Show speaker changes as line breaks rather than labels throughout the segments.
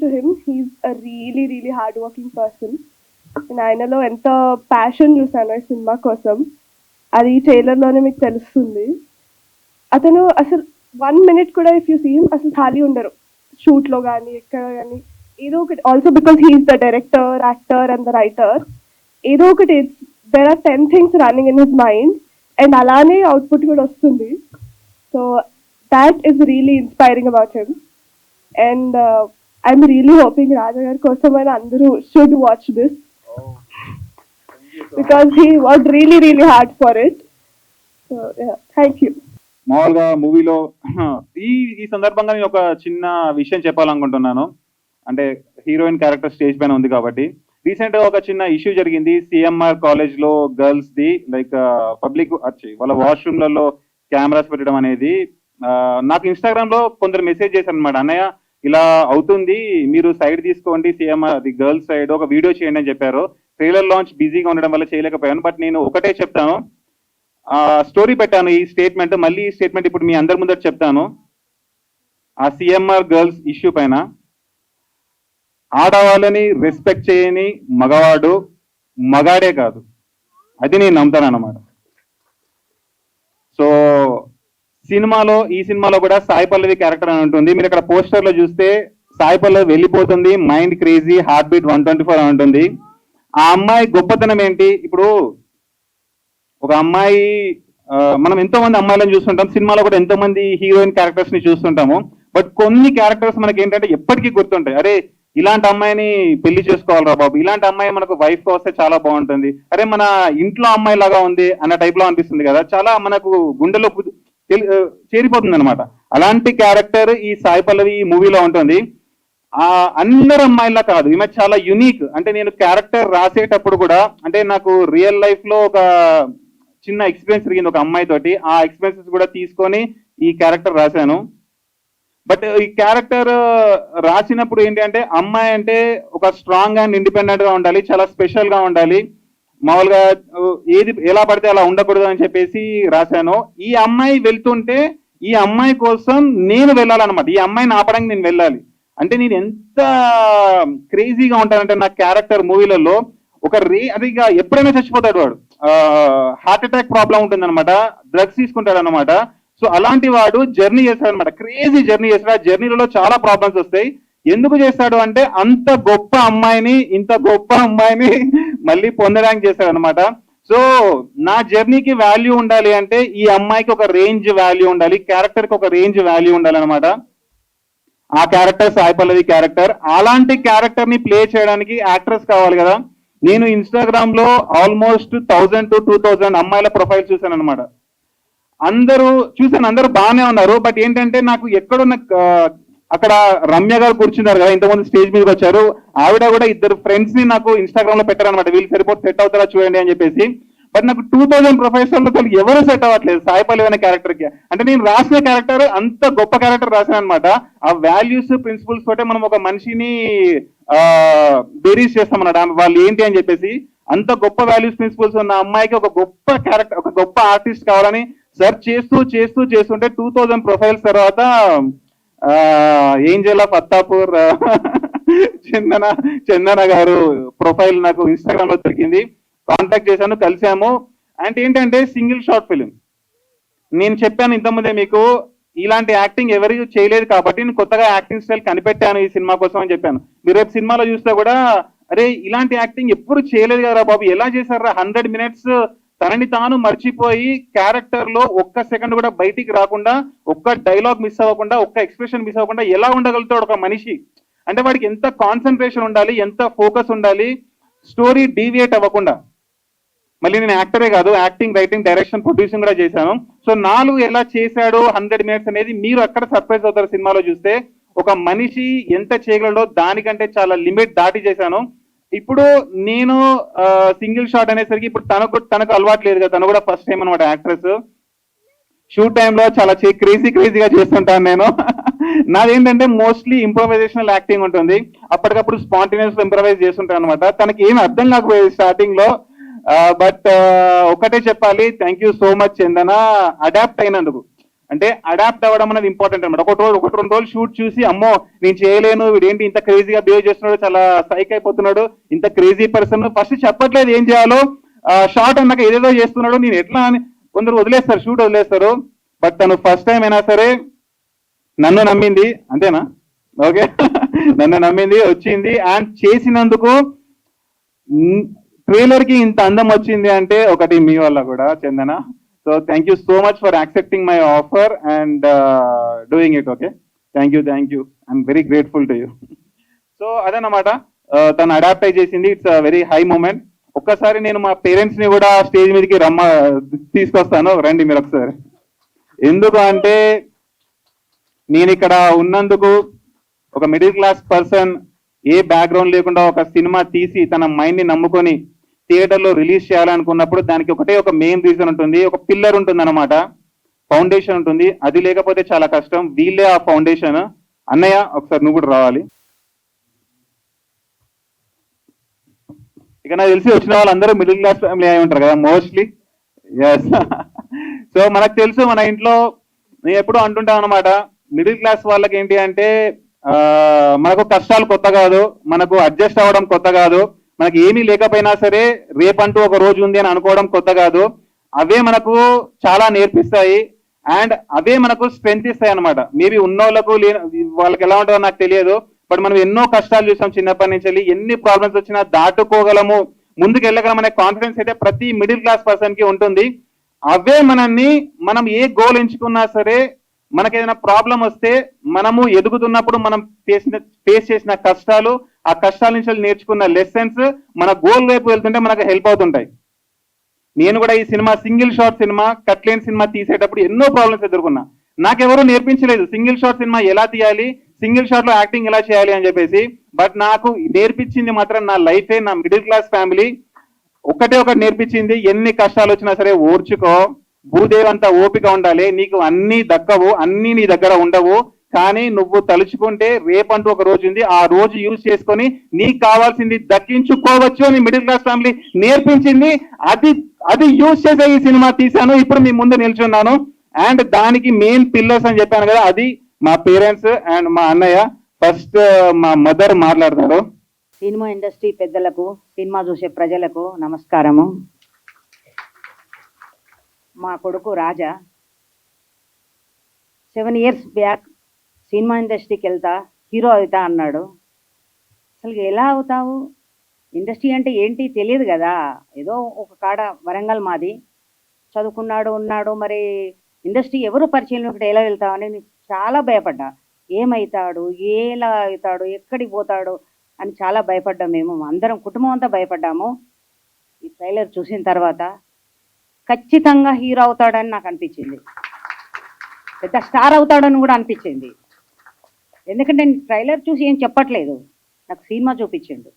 to him. He's a really, really hardworking person. And ఆయనలో ఎంత passion చూసాను ఈ సినిమా కోసం, అది ఈ ట్రైలర్లోనే మీకు తెలుస్తుంది. అతను అసలు 1 minute కూడా ఇఫ్ యూ సీ హిమ్ అసలు ఖాళీ ఉండరు, షూట్లో కానీ ఎక్కడ కానీ ఏదో ఒకటి. Also because he is the director, actor and the writer, ఏదో ఒకటి there are 10 things running in his mind, and అలానే అవుట్పుట్ కూడా వస్తుంది. So that is really inspiring about him. And I'm really hoping Raja garu kosamana andaru should watch this, because he worked really, really hard for it. So yeah, thank you.
మామూలుగా మూవీలో ఈ సందర్భంగా నేను ఒక చిన్న విషయం చెప్పాలనుకుంటున్నాను. అంటే హీరోయిన్ క్యారెక్టర్ స్టేజ్ పైన ఉంది కాబట్టి, రీసెంట్ గా ఒక చిన్న ఇష్యూ జరిగింది సిఎంఆర్ కాలేజ్ లో గర్ల్స్ ది. లైక్ పబ్లిక్ వచ్చి వాళ్ళ వాష్రూమ్లలో కెమెరాస్ పెట్టడం అనేది, నాకు ఇన్స్టాగ్రామ్ లో కొందరు మెసేజ్ చేశారు అనమాట, అన్నయ్య ఇలా అవుతుంది, మీరు సైడ్ తీసుకోండి, సిఎంఆర్ అది గర్ల్స్ సైడ్ ఒక వీడియో చేయండి అని చెప్పారు. ట్రైలర్ లాంచ్ బిజీగా ఉండడం వల్ల చేయలేకపోయాను. బట్ నేను ఒకటే చెప్తాను, స్టోరీ పెట్టాను ఈ స్టేట్మెంట్, మళ్ళీ ఈ స్టేట్మెంట్ ఇప్పుడు మీ అందరి ముందర చెప్తాను. ఆ సిఎంఆర్ గర్ల్స్ ఇష్యూ పైన, ఆడవాళ్ళని రెస్పెక్ట్ చేయని మగవాడు మగాడే కాదు, అది నేను నమ్ముతాను అన్నమాట. సో ఈ సినిమాలో కూడా సాయి పల్లవి క్యారెక్టర్ అని ఉంటుంది. మీరు ఇక్కడ పోస్టర్ లో చూస్తే సాయి పల్లవి వెళ్ళిపోతుంది, మైండ్ క్రేజీ, హార్ట్ బీట్ 124 అని ఉంటుంది. ఆ అమ్మాయి గొప్పతనం ఏంటి? ఇప్పుడు ఒక అమ్మాయి, మనం ఎంతో మంది అమ్మాయిలను చూస్తుంటాం, సినిమాలో కూడా ఎంతో మంది హీరోయిన్ క్యారెక్టర్స్ ని చూస్తుంటాము. బట్ కొన్ని క్యారెక్టర్స్ మనకి ఏంటంటే ఎప్పటికీ గుర్తుంటాయి. అరే ఇలాంటి అమ్మాయిని పెళ్లి చేసుకోవాలరా బాబు, ఇలాంటి అమ్మాయి మనకు వైఫ్ గా వస్తే చాలా బాగుంటుంది, అరే మన ఇంట్లో అమ్మాయి లాగా ఉంది అన్న టైప్ లో అనిపిస్తుంది కదా, చాలా మనకు గుండెలో చేరిపోతుంది అనమాట. అలాంటి క్యారెక్టర్ ఈ సాయి పల్లవి ఈ మూవీలో ఉంటుంది. అందరు అమ్మాయిలా కాదు, ఈమె చాలా యునిక్. అంటే నేను క్యారెక్టర్ రాసేటప్పుడు కూడా, అంటే నాకు రియల్ లైఫ్ లో ఒక చిన్న ఎక్స్పీరియన్స్ జరిగింది ఒక అమ్మాయి తోటి, ఆ ఎక్స్పీరియన్సెస్ కూడా తీసుకొని ఈ క్యారెక్టర్ రాశాను. బట్ ఈ క్యారెక్టర్ రాసినప్పుడు ఏంటి అంటే, అమ్మాయి అంటే ఒక స్ట్రాంగ్ అండ్ ఇండిపెండెంట్ గా ఉండాలి, చాలా స్పెషల్ గా ఉండాలి, మామూలుగా ఏది ఎలా పడితే అలా ఉండకూడదు అని చెప్పేసి రాశాను. ఈ అమ్మాయి వెళ్తుంటే ఈ అమ్మాయి కోసం నేను వెళ్ళాలన్నమాట, ఈ అమ్మాయిని ఆపడానికి నేను వెళ్ళాలి. అంటే నేను ఎంత క్రేజీగా ఉంటానంటే, నా క్యారెక్టర్ మూవీలలో అది ఇక ఎప్పుడైనా చచ్చిపోతాడు వాడు, హార్ట్ అటాక్ ప్రాబ్లం ఉంటుంది అనమాట, డ్రగ్స్ తీసుకుంటాడు అనమాట. సో అలాంటి వాడు జర్నీ చేస్తాడు అనమాట, క్రేజీ జర్నీ చేస్తాడు. ఆ జర్నీలలో చాలా ప్రాబ్లమ్స్ వస్తాయి. ఎందుకు చేస్తాడు అంటే, అంత గొప్ప అమ్మాయిని, ఇంత గొప్ప అమ్మాయిని మళ్ళీ పొందడానికి చేస్తాడు అనమాట. సో నా జర్నీకి వాల్యూ ఉండాలి అంటే ఈ అమ్మాయికి ఒక రేంజ్ వాల్యూ ఉండాలి, క్యారెక్టర్ కి ఒక రేంజ్ వాల్యూ ఉండాలి అనమాట. ఆ క్యారెక్టర్ సాయి పల్లవి క్యారెక్టర్. అలాంటి క్యారెక్టర్ ని ప్లే చేయడానికి యాక్ట్రెస్ కావాలి కదా. నేను ఇన్స్టాగ్రామ్ లో ఆల్మోస్ట్ 1000 to 2000 అమ్మాయిల ప్రొఫైల్ చూశాను అనమాట. అందరూ బాగానే ఉన్నారు. బట్ ఏంటంటే నాకు ఎక్కడున్న, అక్కడ రమ్య గారు కూర్చున్నారు కదా, ఇంతమంది స్టేజ్ మీదకి వచ్చారు, ఆవిడ కూడా 2 ఫ్రెండ్స్ ని నాకు ఇన్స్టాగ్రామ్ లో పెట్టారనమాట, వీళ్ళు సరిపోతే సెట్ అవుతారా చూడండి అని చెప్పేసి. బట్ నాకు 2000 ప్రొఫైల్స్ లో ఎవరు సెట్ అవ్వట్లేదు సాయి పల్లవి అనే క్యారెక్టర్ కి. అంటే నేను రాసిన క్యారెక్టర్ అంత గొప్ప క్యారెక్టర్ రాశాను అనమాట. ఆ వాల్యూస్ ప్రిన్సిపల్స్ తోటే మనం ఒక మనిషిని బేరీస్ చేస్తాం అన్నమాట, వాళ్ళు ఏంటి అని చెప్పేసి. అంత గొప్ప వాల్యూస్ ప్రిన్సిపల్స్ ఉన్న అమ్మాయికి ఒక గొప్ప క్యారెక్టర్, ఒక గొప్ప ఆర్టిస్ట్ కావాలని సెర్చ్ చేస్తుంటే 2000 ప్రొఫైల్స్ తర్వాత ఏంజల్ ఆఫ్ అత్తాపూర్ చందన గారు ప్రొఫైల్ నాకు ఇన్స్టాగ్రామ్ లో దొరికింది. కాంటాక్ట్ చేశాను, కలిసాము. అంటే ఏంటంటే సింగిల్ షార్ట్ ఫిలిం. నేను చెప్పాను ఇంతకుముందే మీకు, ఇలాంటి యాక్టింగ్ ఎవరు చేయలేదు కాబట్టి నేను కొత్తగా యాక్టింగ్ స్టైల్ కనిపెట్టాను ఈ సినిమా కోసం అని చెప్పాను. మీరు రేపు సినిమాలో చూస్తే కూడా, అరే ఇలాంటి యాక్టింగ్ ఎప్పుడు చేయలేదు కదా బాబు, ఎలా చేశారా, 100 minutes తనని తాను మర్చిపోయి క్యారెక్టర్ లో ఒక్క సెకండ్ కూడా బయటికి రాకుండా, ఒక్క డైలాగ్ మిస్ అవ్వకుండా, ఒక్క ఎక్స్ప్రెషన్ మిస్ అవ్వకుండా ఎలా ఉండగలుగుతాడు ఒక మనిషి. అంటే వాడికి ఎంత కాన్సన్ట్రేషన్ ఉండాలి, ఎంత ఫోకస్ ఉండాలి, స్టోరీ డీవియేట్ అవ్వకుండా. మళ్ళీ నేను యాక్టరే కాదు, యాక్టింగ్, రైటింగ్, డైరెక్షన్, ప్రొడ్యూసింగ్ కూడా చేశాను. సో 4 ఎలా చేశాడు 100 minutes అనేది మీరు అక్కడ సర్ప్రైజ్ అవుతారు సినిమాలో చూస్తే. ఒక మనిషి ఎంత చేయగలడో దానికంటే చాలా లిమిట్ దాటి చేశాను. ఇప్పుడు నేను సింగిల్ షాట్ అనేసరికి ఇప్పుడు తనకు అలవాటు లేదు కదా, తను కూడా ఫస్ట్ టైం అనమాట యాక్ట్రెస్. షూట్ టైంలో చాలా క్రేజీగా చేస్తుంటాను నేను. నాదేంటంటే మోస్ట్లీ ఇంప్రొవైజేషనల్ యాక్టింగ్ ఉంటుంది, అప్పటికప్పుడు స్పాంటేనియస్ ఇంప్రొవైజ్ చేస్తుంటాను అనమాట. తనకి ఏమి అర్థం కాకపోయేది స్టార్టింగ్ లో. బట్ ఒకటే చెప్పాలి, thank you so much Chandana, adapt అయినందుకు. అంటే అడాప్ట్ అవ్వడం అనేది ఇంపార్టెంట్ అనమాట. ఒకటి రెండు రోజులు షూట్ చూసి అమ్మో నేను చేయలేను, వీడేంటి ఇంత క్రేజీగా బిహేవ్ చేస్తున్నాడు, చాలా సైక్ అయిపోతున్నాడు, ఇంత క్రేజీ పర్సన్, ఫస్ట్ చెప్పట్లేదు ఏం చేయాలో, షార్ట్ అన్నాక ఏదేదో చేస్తున్నాడు, నేను ఎట్లా అని కొందరు వదిలేస్తారు, షూట్ వదిలేస్తారు. బట్ తను ఫస్ట్ టైం అయినా సరే నన్ను నమ్మింది, అంతేనా? ఓకే. నన్ను నమ్మింది, వచ్చింది, అండ్ చేసినందుకు ట్రైలర్ కి ఇంత అందం వచ్చింది అంటే ఒకటి మీ వల్ల కూడా, Chandana. So thank you so much for accepting my offer and doing it. Okay, thank you, I'm very grateful to you. So అదనమాట, తను అడాప్ట్ అయి చేసింది. It's very high moment. ఒక్కసారి నేను మా పేరెంట్స్ ని కూడా స్టేజ్ మీదకి తీసుకొస్తాను, రండి మీరు ఒకసారి. ఎందుకు అంటే నేను ఇక్కడ ఉన్నందుకు ఒక మిడిల్ క్లాస్ పర్సన్ ఏ బ్యాక్గ్రౌండ్ లేకుండా ఒక సినిమా తీసి తన మైండ్ ని నమ్ముకొని థియేటర్లో రిలీజ్ చేయాలనుకున్నప్పుడు దానికి ఒకటే ఒక మెయిన్ రీజన్ ఉంటుంది, ఒక పిల్లర్ ఉంటుంది అనమాట, ఫౌండేషన్ ఉంటుంది. అది లేకపోతే చాలా కష్టం. వీళ్ళే ఆ ఫౌండేషన్. అన్నయ్య ఒకసారి నువ్వు కూడా రావాలి. ఇక నాకు తెలిసి వచ్చిన వాళ్ళందరూ మిడిల్ క్లాస్ ఫ్యామిలీ అయి ఉంటారు కదా మోస్ట్లీ. ఎస్. సో మనకు తెలుసు, మన ఇంట్లో నేను ఎప్పుడూ అంటుంటాను అనమాట, మిడిల్ క్లాస్ వాళ్ళకి ఏంటి అంటే మనకు కష్టాలు కొత్త కాదు, మనకు అడ్జస్ట్ అవ్వడం కొత్త కాదు, మనకి ఏమీ లేకపోయినా సరే రేపంటూ ఒక రోజు ఉంది అని అనుకోవడం కొత్త కాదు. అవే మనకు చాలా నేర్పిస్తాయి అండ్ అవే మనకు స్ట్రెంత్ ఇస్తాయి అనమాట. మేబీ ఉన్నోళ్ళకు వాళ్ళకి ఎలా ఉంటుందో నాకు తెలియదు, బట్ మనం ఎన్నో కష్టాలు చూసాం చిన్నప్పటి నుంచి వెళ్ళి, ఎన్ని ప్రాబ్లమ్స్ వచ్చినా దాటుకోగలము, ముందుకు వెళ్ళగలం అనే కాన్ఫిడెన్స్ అయితే ప్రతి మిడిల్ క్లాస్ పర్సన్ కి ఉంటుంది. అవే మనం ఏ గోల్ ఎంచుకున్నా సరే, మనకి ఏదైనా ప్రాబ్లం వస్తే మనము ఎదుగుతున్నప్పుడు మనం ఫేస్ చేసిన కష్టాలు, ఆ కష్టాల నుంచి నేర్చుకున్న లెసన్స్ మన గోల్ వైపు వెళ్తుంటే మనకు హెల్ప్ అవుతుంటాయి. నేను కూడా ఈ సినిమా సింగిల్ షాట్ సినిమా, కట్లేని సినిమా తీసేటప్పుడు ఎన్నో ప్రాబ్లమ్స్ ఎదుర్కొన్నా. నాకెవరూ నేర్పించలేదు సింగిల్ షాట్ సినిమా ఎలా తీయాలి, సింగిల్ షాట్ లో యాక్టింగ్ ఎలా చేయాలి అని చెప్పేసి. బట్ నాకు నేర్పించింది మాత్రం నా లైఫే, నా మిడిల్ క్లాస్ ఫ్యామిలీ ఒకటే ఒకటి నేర్పించింది, ఎన్ని కష్టాలు వచ్చినా సరే ఓర్చుకో, భూదేవంతా ఓపిక ఉండాలి, నీకు అన్ని దక్కవు, అన్ని నీ దగ్గర ఉండవు, కానీ నువ్వు తలుచుకుంటే రేపంటూ ఒక రోజు ఉంది, ఆ రోజు యూజ్ చేసుకొని నీకు కావాల్సింది దక్కించుకోవచ్చు అని మిడిల్ క్లాస్ ఫ్యామిలీ నేర్పించింది. అది యూజ్ చేసే ఈ సినిమా తీశాను, ఇప్పుడు మీ ముందు నిల్చున్నాను. అండ్ దానికి మెయిన్ పిల్లర్స్ అని చెప్పాను కదా, అది మా పేరెంట్స్ అండ్ మా అన్నయ్య. ఫస్ట్ మా మదర్ మాట్లాడతారు.
సినిమా ఇండస్ట్రీ పెద్దలకు, సినిమా చూసే ప్రజలకు నమస్కారము. మా కొడుకు రాజా 7 years బ్యాక్ సినిమా ఇండస్ట్రీకి వెళ్తా, హీరో అవుతా అన్నాడు. అసలు ఎలా అవుతావు, ఇండస్ట్రీ అంటే ఏంటి తెలియదు కదా, ఏదో ఒక కాడ వరంగల్ మాది, చదువుకున్నాడు ఉన్నాడు, మరి ఇండస్ట్రీ ఎవరు పరిచయం ఇక్కడ ఎలా వెళ్తామని నేను చాలా భయపడ్డా. ఏమవుతాడు, ఎలా అవుతాడు, ఎక్కడికి పోతాడు అని చాలా భయపడ్డాం. మేము అందరం కుటుంబం అంతా భయపడ్డాము. ఈ ట్రైలర్ చూసిన తర్వాత ఖచ్చితంగా హీరో అవుతాడని నాకు అనిపించింది, పెద్ద స్టార్ అవుతాడని కూడా అనిపించింది. ఎందుకంటే నేను ట్రైలర్ చూసి ఏం చెప్పట్లేదు, నాకు సినిమా చూపించిండు.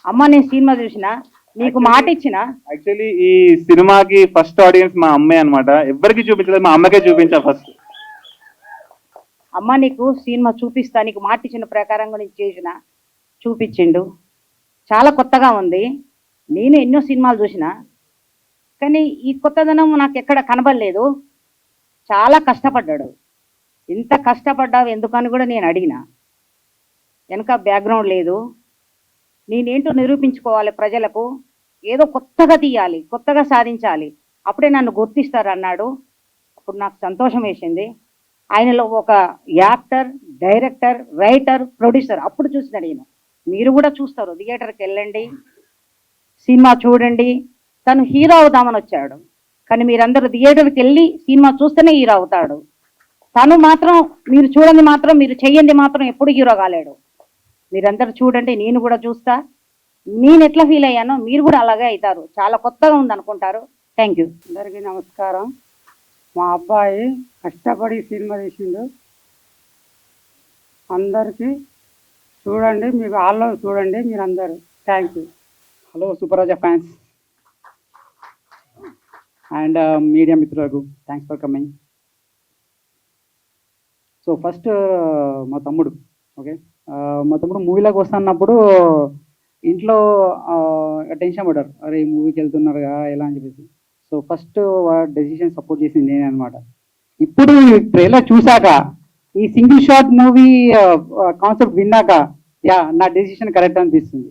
అమ్మ నేను సినిమా చూసిన, నీకు మాట ఇచ్చిన.
యాక్చువల్లీ ఈ సినిమాకి ఫస్ట్ ఆడియన్స్ మా అమ్మే అనమాట. ఎవరికి చూపించలేదు, మా అమ్మకే చూపించా ఫస్ట్.
అమ్మ నీకు సినిమా చూపిస్తా, నీకు మాట ఇచ్చిన ప్రకారంగా నేను చేసిన, చూపించిండు. చాలా కొత్తగా ఉంది. నేను ఎన్నో సినిమాలు చూసిన, కానీ ఈ కొత్తదనం నాకు ఎక్కడ కనబడలేదు. చాలా కష్టపడ్డాడు. ఇంత కష్టపడ్డావు ఎందుకని కూడా నేను అడిగిన. వెనక బ్యాక్గ్రౌండ్ లేదు, నేనేంటో నిరూపించుకోవాలి ప్రజలకు, ఏదో కొత్తగా తీయాలి, కొత్తగా సాధించాలి, అప్పుడే నన్ను గుర్తిస్తారు అన్నాడు. అప్పుడు నాకు సంతోషం వేసింది. ఆయనలో ఒక యాక్టర్, డైరెక్టర్, రైటర్, ప్రొడ్యూసర్ అప్పుడు చూసిన నేను. మీరు కూడా చూస్తారు, థియేటర్కి వెళ్ళండి, సినిమా చూడండి. తను హీరో అవుదామని వచ్చాడు, కానీ మీరందరూ థియేటర్కి వెళ్ళి సినిమా చూస్తేనే హీరో అవుతాడు. తను మాత్రం మీరు చూడండి, మాత్రం మీరు చెయ్యండి, మాత్రం ఎప్పుడు హీరో కాలేడు. మీరందరూ చూడండి, నేను కూడా చూస్తా. నేను ఎట్లా ఫీల్ అయ్యానో మీరు కూడా అలాగే అవుతారు. చాలా కొత్తగా ఉంది అనుకుంటారు. Thank you.
అందరికీ నమస్కారం. మా అబ్బాయి కష్టపడి సినిమా తీసిండు. అందరికీ చూడండి, మీకు హాల్లో చూడండి మీరందరూ. Thank you.
Hello super Raja fans and media మిత్రులకు thanks for coming. So first మా తమ్ముడు, ఓకే, మా తమ్ముడు మూవీలోకి వస్తున్నప్పుడు ఇంట్లో టెన్షన్ పడ్డారు, అరే మూవీకి వెళ్తున్నారుగా ఎలా అని చెప్పేసి. సో ఫస్ట్ డెసిషన్ సపోర్ట్ చేసింది నేనే అనమాట. ఇప్పుడు ట్రైలర్ చూశాక ఈ సింగిల్ షాట్ మూవీ కాన్సెప్ట్ విన్నాక యా నా డెసిషన్ కరెక్ట్ అనిపిస్తుంది.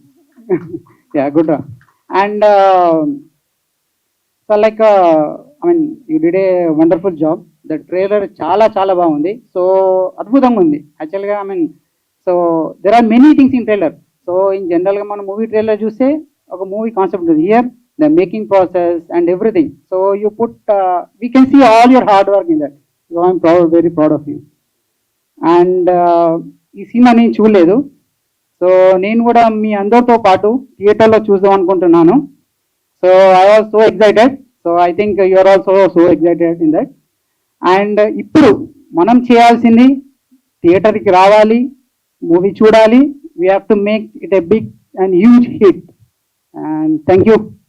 యా గుడ్ రా. And so like I mean you did a wonderful job. The trailer చాలా చాలా బాగుంది. సో అద్భుతంగా ఉంది యాక్చువల్గా. I mean so there are many things in trailer. So in జనరల్గా మనం మూవీ ట్రైలర్ చూస్తే ఒక మూవీ కాన్సెప్ట్ ఉంటుంది. Here the making process and everything. So you put we can see all your hard work in that. So I'm proud, very proud of you. And ఈ cinema నేను చూడలేదు. So నేను కూడా మీ అందరితో పాటు థియేటర్లో చూద్దాం అనుకుంటున్నాను. So I was so excited. So I think you are also so excited in that. And ఇప్పుడు మనం చేయాల్సింది థియేటర్కి రావాలి, మూవీ చూడాలి. We have to make it a big and huge hit. And thank you.